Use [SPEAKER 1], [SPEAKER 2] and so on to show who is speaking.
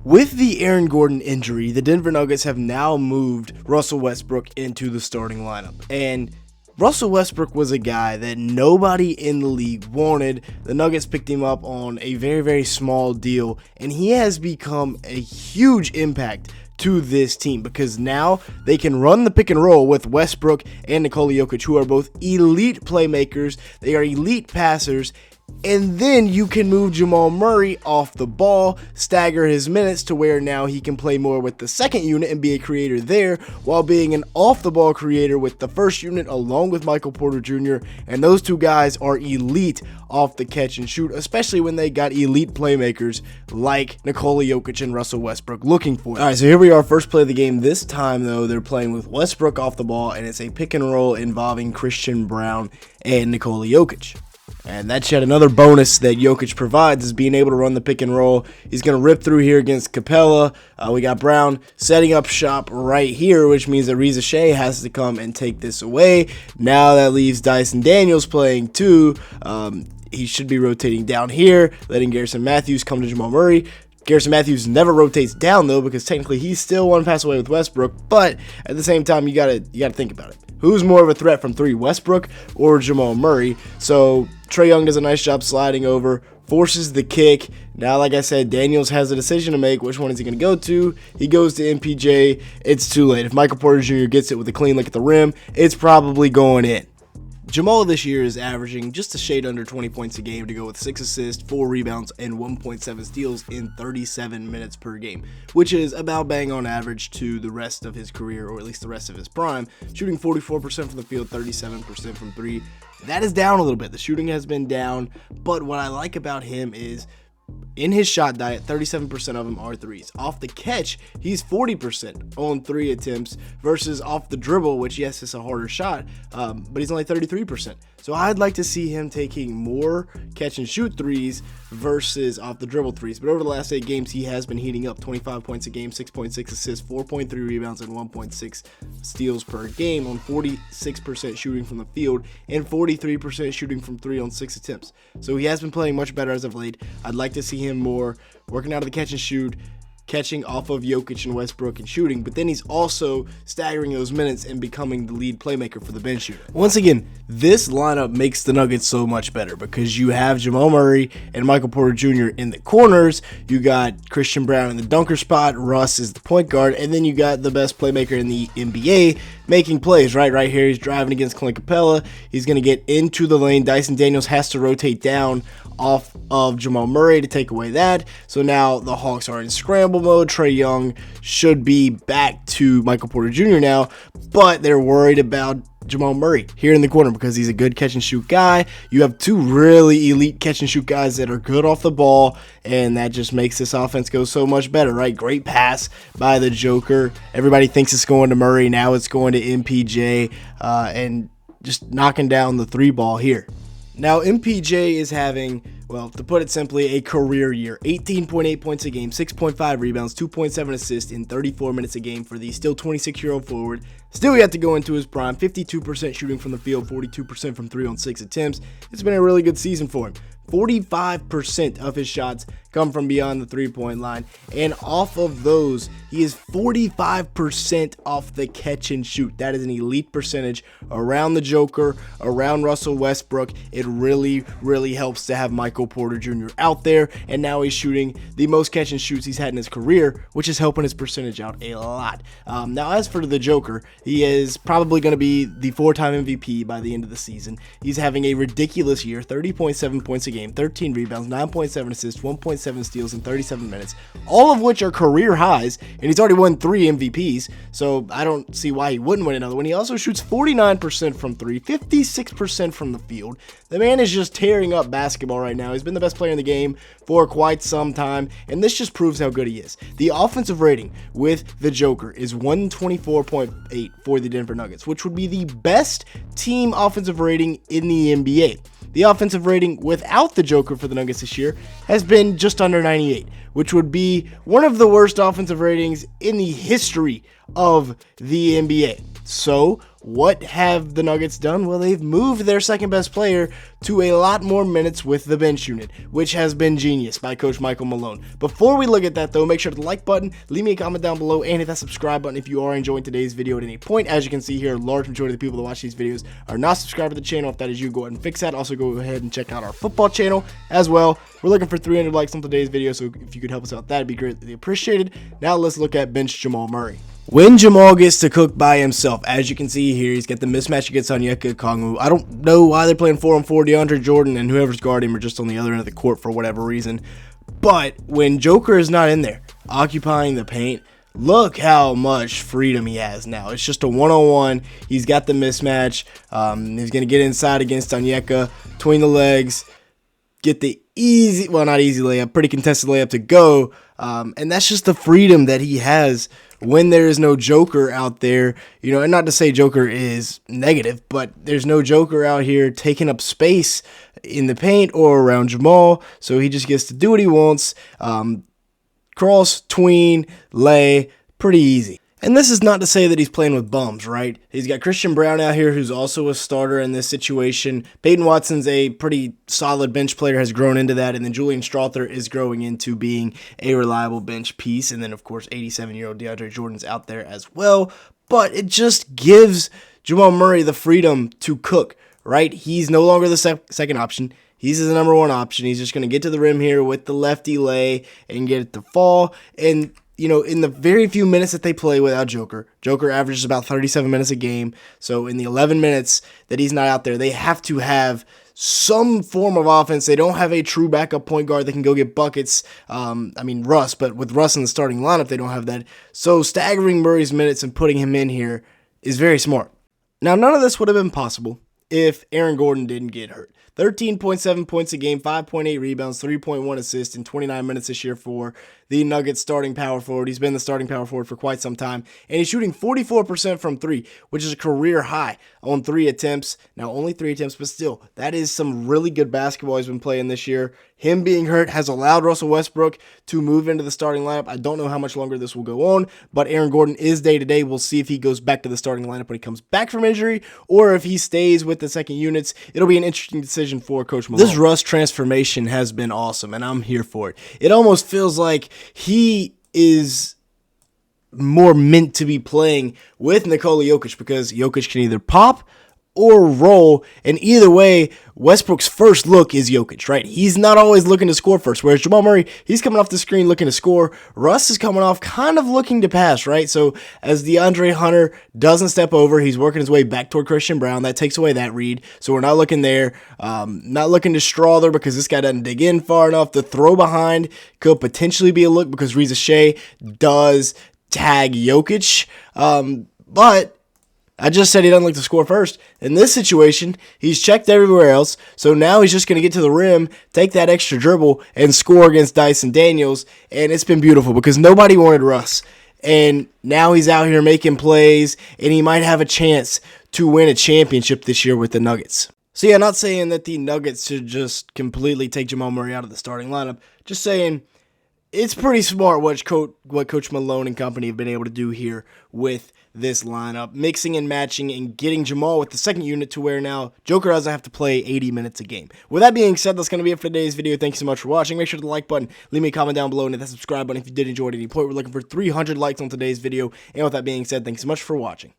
[SPEAKER 1] With the Aaron Gordon injury, the Denver Nuggets have now moved Russell Westbrook into the starting lineup. And Russell Westbrook was a guy that nobody in the league wanted. The Nuggets picked him up on a very, very small deal, and he has become a huge impact to this team because now they can run the pick and roll with Westbrook and Nikola Jokic, who are both elite playmakers. They are elite passers. And then you can move Jamal Murray off the ball, stagger his minutes to where now he can play more with the second unit and be a creator there while being an off-the-ball creator with the first unit along with Michael Porter Jr. And those two guys are elite off the catch and shoot, especially when they got elite playmakers like Nikola Jokic and Russell Westbrook looking for it. All right, so here we are, first play of the game. This time, though, they're playing with Westbrook off the ball, and it's a pick and roll involving Christian Braun and Nikola Jokic. And that's yet another bonus that Jokic provides is being able to run the pick and roll. He's going to rip through here against Capella. We got Braun setting up shop right here, which means that Reza Shea has to come and take this away. Now that leaves Dyson Daniels playing too. He should be rotating down here, letting Garrison Matthews come to Jamal Murray. Garrison Matthews never rotates down, though, because technically he's still one pass away with Westbrook. But at the same time, you gotta think about it. Who's more of a threat from three, Westbrook or Jamal Murray? So Trae Young does a nice job sliding over, forces the kick. Now, like I said, Daniels has a decision to make. Which one is he going to go to? He goes to MPJ. It's too late. If Michael Porter Jr. gets it with a clean look at the rim, it's probably going in. Jamal this year is averaging just a shade under 20 points a game to go with 6 assists, 4 rebounds, and 1.7 steals in 37 minutes per game, which is about bang on average to the rest of his career, or at least the rest of his prime, shooting 44% from the field, 37% from 3. That is down a little bit. The shooting has been down, but what I like about him is in his shot diet, 37% of them are threes. Off the catch, he's 40% on 3 attempts versus off the dribble, which, yes, is a harder shot, but he's only 33%. So I'd like to see him taking more catch and shoot threes versus off the dribble threes. But over the last 8 games, he has been heating up. 25 points a game, 6.6 assists, 4.3 rebounds, and 1.6 steals per game on 46% shooting from the field and 43% shooting from 3 on 6 attempts. So he has been playing much better as of late. I'd like to see him more working out of the catch and shoot, catching off of Jokic and Westbrook and shooting, but then he's also staggering those minutes and becoming the lead playmaker for the bench shooter. Once again, this lineup makes the Nuggets so much better because you have Jamal Murray and Michael Porter Jr. in the corners, you got Christian Braun in the dunker spot, Russ is the point guard, and then you got the best playmaker in the NBA making plays. Right here, he's driving against Clint Capella. He's going to get into the lane. Dyson Daniels has to rotate down off of Jamal Murray to take away that. So now the Hawks are in scramble mode. Trae Young should be back to Michael Porter Jr. now, but they're worried about Jamal Murray here in the corner because he's a good catch and shoot guy. You have 2 really elite catch and shoot guys that are good off the ball, and that just makes this offense go so much better, right? Great pass by the Joker. Everybody thinks it's going to Murray. Now it's going to MPJ, and just knocking down the 3 ball here. Now, MPJ is having, well, to put it simply, a career year. 18.8 points a game, 6.5 rebounds, 2.7 assists in 34 minutes a game for the still 26-year-old forward. Still yet to go into his prime, 52% shooting from the field, 42% from 3 on 6 attempts. It's been a really good season for him. 45% of his shots come from beyond the 3-point line, and off of those, he is 45% off the catch and shoot. That is an elite percentage around the Joker, around Russell Westbrook. It really, really helps to have Michael Porter Jr. out there, and now he's shooting the most catch and shoots he's had in his career, which is helping his percentage out a lot. Now, as for the Joker, he is probably going to be the 4-time MVP by the end of the season. He's having a ridiculous year, 30.7 points a game, 13 rebounds, 9.7 assists, 1.7 steals in 37 minutes, all of which are career highs, and he's already won 3 MVPs, so I don't see why he wouldn't win another one. He also shoots 49% from 3, 56% from the field. The man is just tearing up basketball right now. He's been the best player in the game for quite some time, and this just proves how good he is. The offensive rating with the Joker is 124.8 for the Denver Nuggets, which would be the best team offensive rating in the NBA. The offensive rating without the Joker for the Nuggets this year has been just under 98, which would be one of the worst offensive ratings in the history of the NBA. So what have the Nuggets done? Well, they've moved their second best player to a lot more minutes with the bench unit, which has been genius by Coach Michael Malone. Before we look at that though, make sure to the like button, leave me a comment down below, and hit that subscribe button if you are enjoying today's video at any point. As you can see here, a large majority of the people that watch these videos are not subscribed to the channel. If that is you, go ahead and fix that. Also, go ahead and check out our football channel as well. We're looking for 300 likes on today's video, so if you could help us out, that'd be greatly appreciated. Now let's look at bench Jamal Murray. When Jamal gets to cook by himself, as you can see here, he's got the mismatch against Onyeka Okongwu. I don't know why they're playing 4-on-4. DeAndre Jordan and whoever's guarding him are just on the other end of the court for whatever reason. But when Joker is not in there, occupying the paint, look how much freedom he has now. It's just a one-on-one. He's got the mismatch. He's going to get inside against Onyeka, between the legs, get the easy, well, not easy layup, pretty contested layup to go. And that's just the freedom that he has when there is no Joker out there. You know, and not to say Joker is negative, but there's no Joker out here taking up space in the paint or around Jamal, so he just gets to do what he wants. Cross, tween, lay, pretty easy. And this is not to say that he's playing with bums, right? He's got Christian Braun out here, who's also a starter in this situation. Peyton Watson's a pretty solid bench player, has grown into that. And then Julian Strawther is growing into being a reliable bench piece. And then, of course, 87-year-old DeAndre Jordan's out there as well. But it just gives Jamal Murray the freedom to cook, right? He's no longer the second option. He's the number one option. He's just going to get to the rim here with the lefty lay and get it to fall. And you know, in the very few minutes that they play without Joker averages about 37 minutes a game. So in the 11 minutes that he's not out there, they have to have some form of offense. They don't have a true backup point guard that can go get buckets. Russ, but with Russ in the starting lineup, they don't have that. So staggering Murray's minutes and putting him in here is very smart. Now, none of this would have been possible if Aaron Gordon didn't get hurt. 13.7 points a game, 5.8 rebounds, 3.1 assists in 29 minutes this year for the Nuggets starting power forward. He's been the starting power forward for quite some time, and he's shooting 44% from three, which is a career high on 3 attempts. Now, only 3 attempts, but still, that is some really good basketball he's been playing this year. Him being hurt has allowed Russell Westbrook to move into the starting lineup. I don't know how much longer this will go on, but Aaron Gordon is day-to-day. We'll see if he goes back to the starting lineup when he comes back from injury, or if he stays with the second units. It'll be an interesting decision for Coach Malone. This Russ transformation has been awesome, and I'm here for it. It almost feels like he is more meant to be playing with Nikola Jokic, because Jokic can either pop or roll, and either way, Westbrook's first look is Jokic, right? He's not always looking to score first, whereas Jamal Murray, he's coming off the screen looking to score. Russ is coming off kind of looking to pass, right? So as DeAndre Hunter doesn't step over, he's working his way back toward Christian Braun. That takes away that read, so we're not looking there. Not looking to Strawther because this guy doesn't dig in far enough. The throw behind could potentially be a look because Reza Shea does tag Jokic, but I just said he doesn't like to score first. In this situation, he's checked everywhere else, so now he's just going to get to the rim, take that extra dribble, and score against Dyson Daniels, and it's been beautiful because nobody wanted Russ. And now he's out here making plays, and he might have a chance to win a championship this year with the Nuggets. So yeah, not saying that the Nuggets should just completely take Jamal Murray out of the starting lineup, just saying it's pretty smart what Coach Malone and company have been able to do here with this lineup, mixing and matching and getting Jamal with the second unit to where now Joker doesn't have to play 80 minutes a game. With that being said, that's going to be it for today's video. Thank you so much for watching. Make sure to the like button, leave me a comment down below, and hit that subscribe button if you did enjoy it at any point. We're looking for 300 likes on today's video. And with that being said, thanks so much for watching.